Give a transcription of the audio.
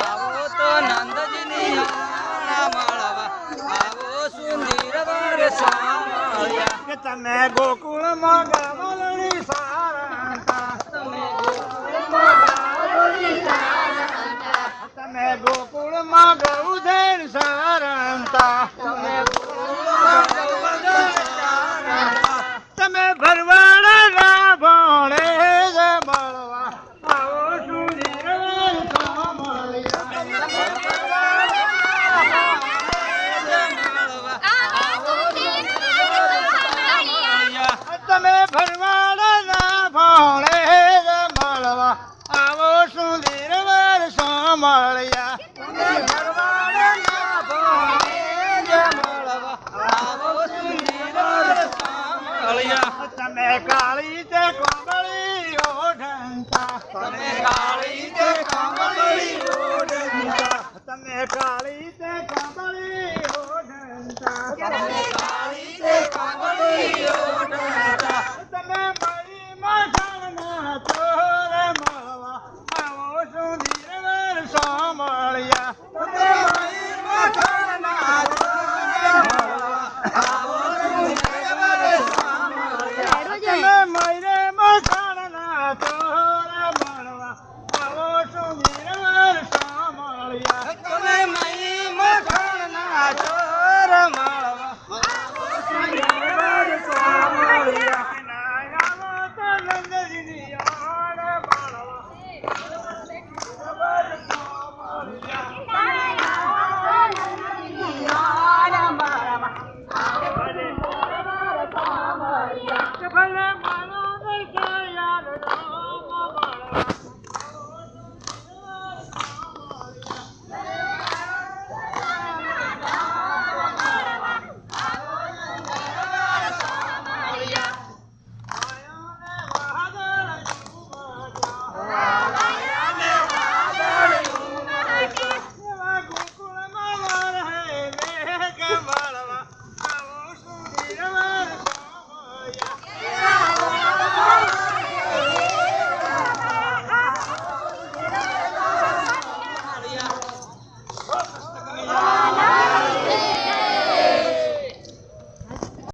આવો તો નંદજીની મળવા આવો સુંદર વર સામળિયા કે તમે ગોકુળમાં ગામલની સારંતા તમે ગોકુળમાં ગૌધન સારંતા તમે ભરવાડના ભણે મળવા આવો સુધીર તમે ભરવાડના ભણે મળવા આવો સુધીર વર સાંભળ્યા તમે કાળી તે કોમળી ઓઢંતા તમે કાળી તે કમળી ઓઢંતા તમે કાળી તે કોમળી ઓઢંતા તમે કાળી તે કમળી ઓઢંતા